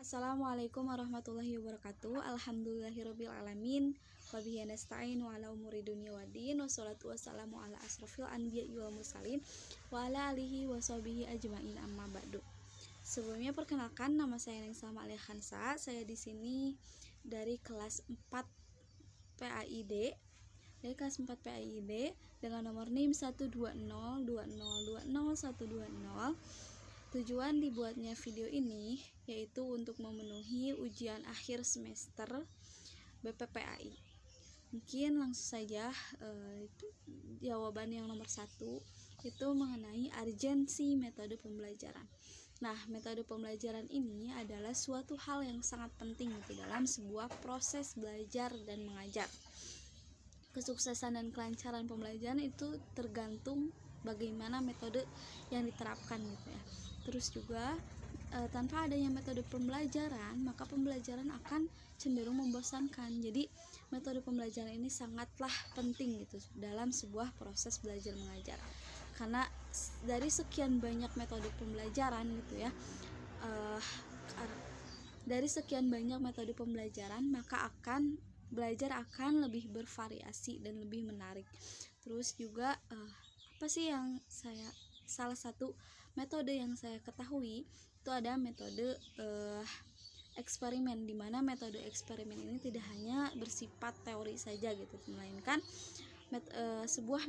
Assalamualaikum warahmatullahi wabarakatuh. Alhamdulillahirabbil alamin. Wa bihi nasta'in wa ala umuri dunya waddin. Wassalatu wassalamu ala asrofil anbiya'i wal mursalin wa ala alihi wa sahbihi ajmain, amma ba'du. Sebelumnya perkenalkan, nama saya Nengsalma Alia Khansa. Saya di sini dari kelas 4 PAID. Dengan nomor NIM 12020202120. Tujuan dibuatnya video ini yaitu untuk memenuhi ujian akhir semester BPPAI. Mungkin langsung saja jawaban yang nomor 1 itu mengenai urgensi metode pembelajaran. Nah, metode pembelajaran ini adalah suatu hal yang sangat penting dalam sebuah proses belajar dan mengajar. Kesuksesan dan kelancaran pembelajaran itu tergantung bagaimana metode yang diterapkan ya. Terus juga tanpa adanya metode pembelajaran, maka pembelajaran akan cenderung membosankan. Jadi metode pembelajaran ini sangatlah penting dalam sebuah proses belajar mengajar. Karena dari sekian banyak metode pembelajaran dari sekian banyak metode pembelajaran, maka belajar akan lebih bervariasi dan lebih menarik. Terus juga salah satu metode yang saya ketahui itu ada metode eksperimen, di mana metode eksperimen ini tidak hanya bersifat teori saja melainkan sebuah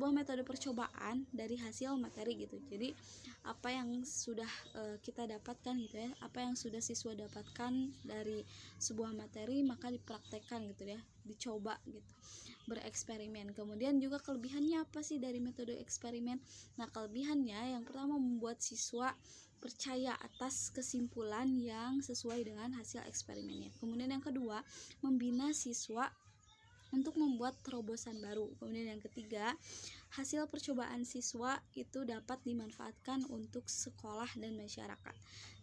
metode percobaan dari hasil materi Jadi apa yang sudah kita dapatkan apa yang sudah siswa dapatkan dari sebuah materi maka dipraktekkan dicoba bereksperimen. Kemudian juga kelebihannya apa sih dari metode eksperimen? Nah, kelebihannya yang pertama membuat siswa percaya atas kesimpulan yang sesuai dengan hasil eksperimennya. Kemudian yang kedua, membina siswa untuk membuat terobosan baru. Kemudian yang ketiga, hasil percobaan siswa itu dapat dimanfaatkan untuk sekolah dan masyarakat.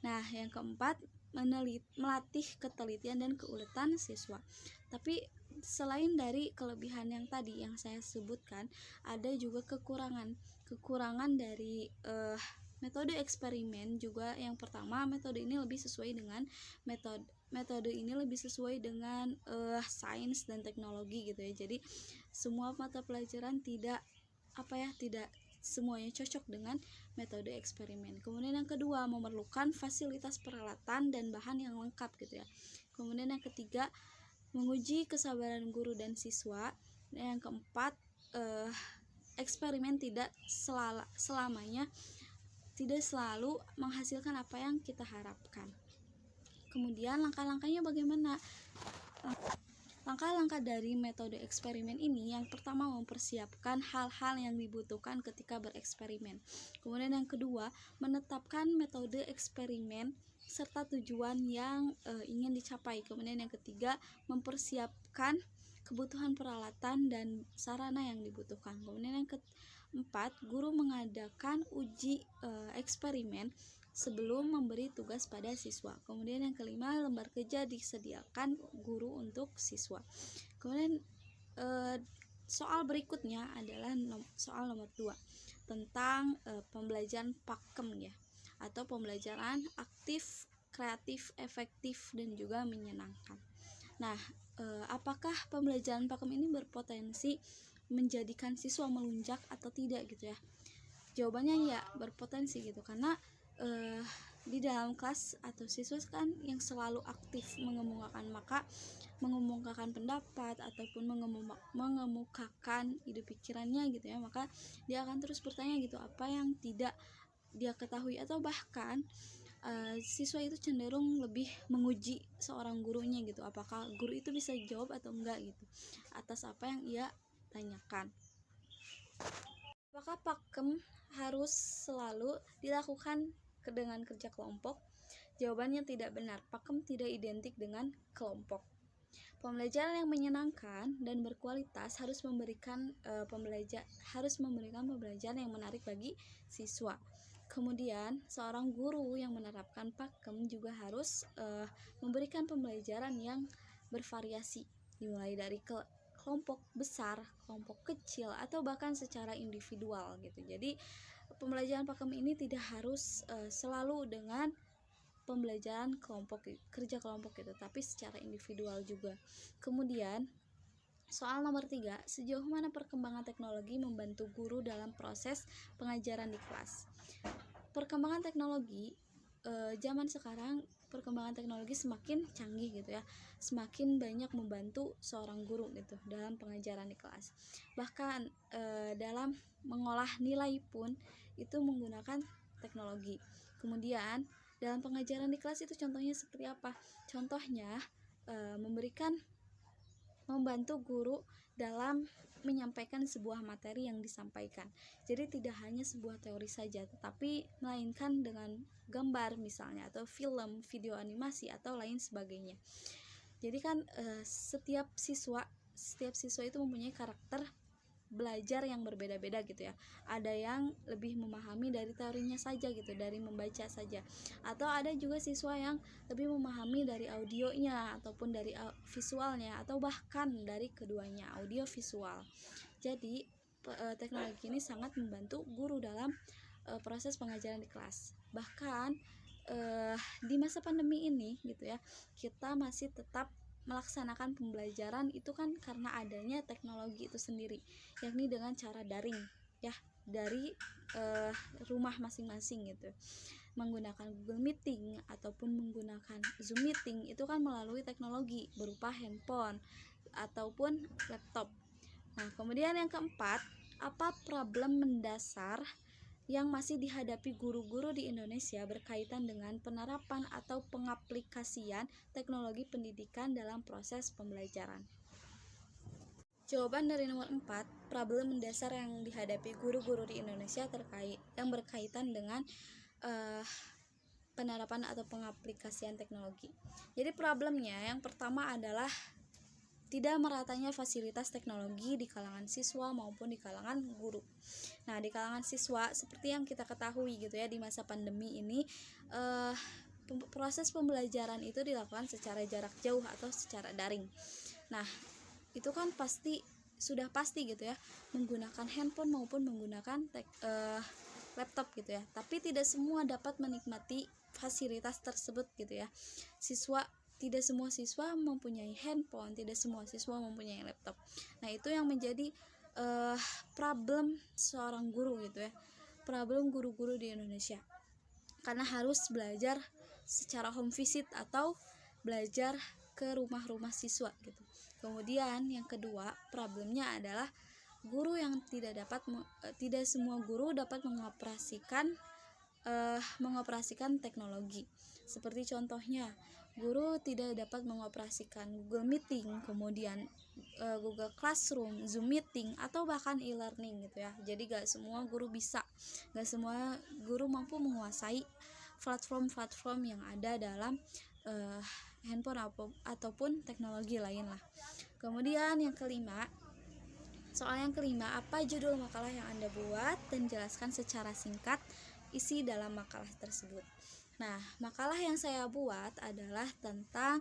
Nah, yang keempat, melatih ketelitian dan keuletan siswa. Tapi selain dari kelebihan yang tadi yang saya sebutkan, ada juga kekurangan dari metode eksperimen juga. Yang pertama, metode ini lebih sesuai dengan sains dan teknologi Jadi semua mata pelajaran tidak semuanya cocok dengan metode eksperimen. Kemudian yang kedua, memerlukan fasilitas peralatan dan bahan yang lengkap Kemudian yang ketiga, menguji kesabaran guru dan siswa. Dan yang keempat, eksperimen tidak selalu menghasilkan apa yang kita harapkan. Kemudian langkah-langkahnya bagaimana? Langkah-langkah dari metode eksperimen ini, yang pertama mempersiapkan hal-hal yang dibutuhkan ketika bereksperimen. Kemudian yang kedua, menetapkan metode eksperimen serta tujuan yang ingin dicapai. Kemudian yang ketiga, mempersiapkan kebutuhan peralatan dan sarana yang dibutuhkan. Kemudian yang keempat, guru mengadakan uji eksperimen sebelum memberi tugas pada siswa. Kemudian yang kelima, lembar kerja disediakan guru untuk siswa. Kemudian soal berikutnya adalah soal nomor 2 tentang pembelajaran pakem atau pembelajaran aktif, kreatif, efektif, dan juga menyenangkan. Nah, apakah pembelajaran pakem ini berpotensi menjadikan siswa melunjak atau tidak Jawabannya ya, berpotensi karena di dalam kelas atau siswa kan yang selalu aktif mengemukakan pendapat ataupun mengemukakan ide pikirannya maka dia akan terus bertanya apa yang tidak dia ketahui, atau bahkan siswa itu cenderung lebih menguji seorang gurunya apakah guru itu bisa jawab atau enggak atas apa yang ia tanyakan. Apakah pakem harus selalu dilakukan dengan kerja kelompok? Jawabannya tidak benar. Pakem tidak identik dengan kelompok. Pembelajaran yang menyenangkan dan berkualitas harus memberikan pembelajaran yang menarik bagi siswa. Kemudian, seorang guru yang menerapkan pakem juga harus memberikan pembelajaran yang bervariasi, dimulai dari kelompok besar, kelompok kecil, atau bahkan secara individual Jadi pembelajaran pakem ini tidak harus selalu dengan pembelajaran kelompok, kerja kelompok gitu, tapi secara individual juga. Kemudian soal nomor 3, sejauh mana perkembangan teknologi membantu guru dalam proses pengajaran di kelas. Perkembangan teknologi zaman sekarang, perkembangan teknologi semakin canggih gitu ya, semakin banyak membantu seorang guru gitu dalam pengajaran di kelas. Bahkan dalam mengolah nilai pun itu menggunakan teknologi. Kemudian dalam pengajaran di kelas itu contohnya seperti apa? Contohnya membantu guru dalam menyampaikan sebuah materi yang disampaikan. Jadi tidak hanya sebuah teori saja, tetapi melainkan dengan gambar misalnya, atau film, video animasi, atau lain sebagainya. Jadi kan setiap siswa itu mempunyai karakter belajar yang berbeda-beda gitu ya. Ada yang lebih memahami dari teorinya saja gitu, dari membaca saja, atau ada juga siswa yang lebih memahami dari audionya ataupun dari visualnya, atau bahkan dari keduanya, audio visual. Jadi teknologi ini sangat membantu guru dalam proses pengajaran di kelas. Bahkan di masa pandemi ini gitu ya, kita masih tetap melaksanakan pembelajaran itu kan karena adanya teknologi itu sendiri, yakni dengan cara daring ya, dari rumah masing-masing gitu, menggunakan Google Meeting ataupun menggunakan Zoom Meeting. Itu kan melalui teknologi berupa handphone ataupun laptop. Nah, kemudian yang keempat, apa problem mendasar yang masih dihadapi guru-guru di Indonesia berkaitan dengan penerapan atau pengaplikasian teknologi pendidikan dalam proses pembelajaran? Jawaban dari nomor 4, problem mendasar yang dihadapi guru-guru di Indonesia yang berkaitan dengan penerapan atau pengaplikasian teknologi. Jadi problemnya yang pertama adalah tidak meratanya fasilitas teknologi di kalangan siswa maupun di kalangan guru. Nah, di kalangan siswa seperti yang kita ketahui gitu ya, di masa pandemi ini proses pembelajaran itu dilakukan secara jarak jauh atau secara daring. Nah, itu kan sudah pasti gitu ya, menggunakan handphone maupun menggunakan laptop gitu ya. Tapi tidak semua dapat menikmati fasilitas tersebut gitu ya. Tidak semua siswa mempunyai handphone, tidak semua siswa mempunyai laptop. Nah, itu yang menjadi problem seorang guru gitu ya, problem guru-guru di Indonesia, karena harus belajar secara home visit atau belajar ke rumah-rumah siswa gitu. Kemudian yang kedua, problemnya adalah guru yang tidak semua guru dapat mengoperasikan teknologi. Seperti contohnya, guru tidak dapat mengoperasikan Google Meeting, kemudian Google Classroom, Zoom Meeting, atau bahkan e-learning gitu ya. Jadi gak semua guru mampu menguasai platform-platform yang ada dalam handphone ataupun teknologi lain lah. Kemudian yang kelima, apa judul makalah yang Anda buat dan jelaskan secara singkat isi dalam makalah tersebut. Nah, makalah yang saya buat adalah tentang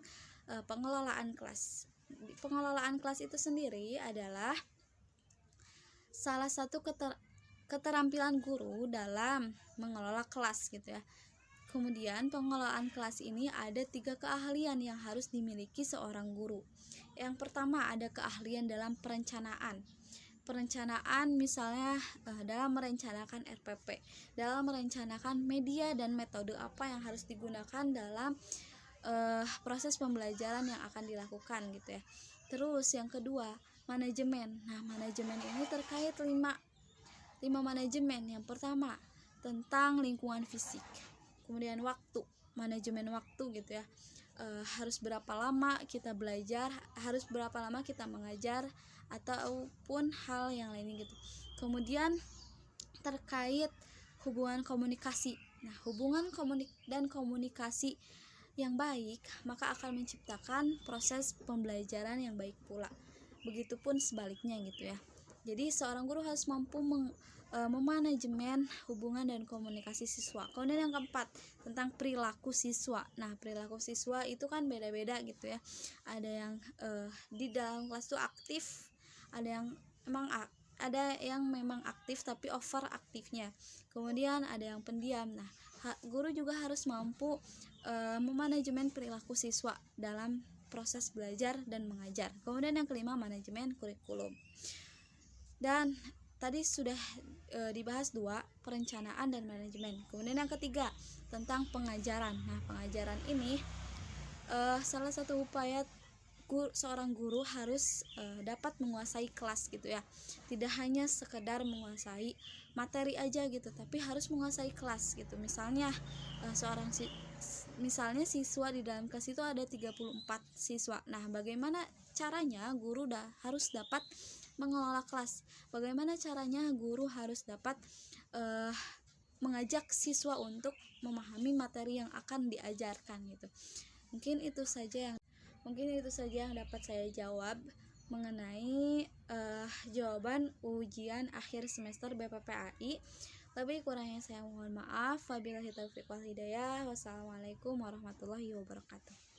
pengelolaan kelas. Pengelolaan kelas itu sendiri adalah salah satu keterampilan guru dalam mengelola kelas gitu ya. Kemudian pengelolaan kelas ini ada 3 keahlian yang harus dimiliki seorang guru. Yang pertama, ada keahlian dalam perencanaan misalnya dalam merencanakan RPP, dalam merencanakan media dan metode apa yang harus digunakan dalam proses pembelajaran yang akan dilakukan gitu ya. Terus yang kedua, manajemen. Nah, manajemen ini terkait 5 manajemen. Yang pertama, tentang lingkungan fisik. Kemudian waktu, manajemen waktu gitu ya. Harus berapa lama kita belajar, harus berapa lama kita mengajar, ataupun hal yang lainnya gitu. Kemudian terkait hubungan komunikasi. Nah, hubungan komunikasi yang baik maka akan menciptakan proses pembelajaran yang baik pula. Begitupun sebaliknya gitu ya. Jadi seorang guru harus mampu memanajemen hubungan dan komunikasi siswa. Kemudian yang keempat, tentang perilaku siswa. Nah, perilaku siswa itu kan beda-beda gitu ya. Ada yang di dalam kelas itu aktif, ada yang ada yang memang aktif tapi over aktifnya, kemudian ada yang pendiam. Nah, guru juga harus mampu memanajemen perilaku siswa dalam proses belajar dan mengajar. Kemudian yang kelima, manajemen kurikulum. Dan tadi sudah dibahas dua, perencanaan dan manajemen. Kemudian yang ketiga, tentang pengajaran. Nah, pengajaran ini salah satu upaya seorang guru harus dapat menguasai kelas gitu ya, tidak hanya sekedar menguasai materi aja gitu, tapi harus menguasai kelas gitu. Misalnya misalnya siswa di dalam kelas itu ada 34 siswa. Nah, bagaimana caranya guru harus dapat mengelola kelas, bagaimana caranya guru harus dapat mengajak siswa untuk memahami materi yang akan diajarkan gitu. Mungkin itu saja yang dapat saya jawab mengenai jawaban ujian akhir semester BPPAI. Lebih kurangnya saya mohon maaf. Wabillahi taufiq wal hidayah. Wassalamualaikum warahmatullahi wabarakatuh.